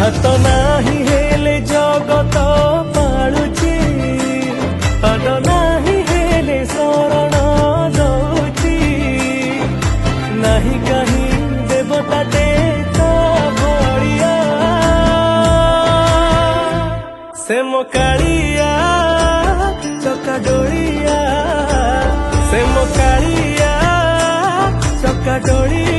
हाथ नाही हेले जगत पालुची पद नाही हेले शरण दौची नहीं कहीं देवता देता भड़िया से मो कालिया चका डोलिया से मो कालिया चका डोलिया।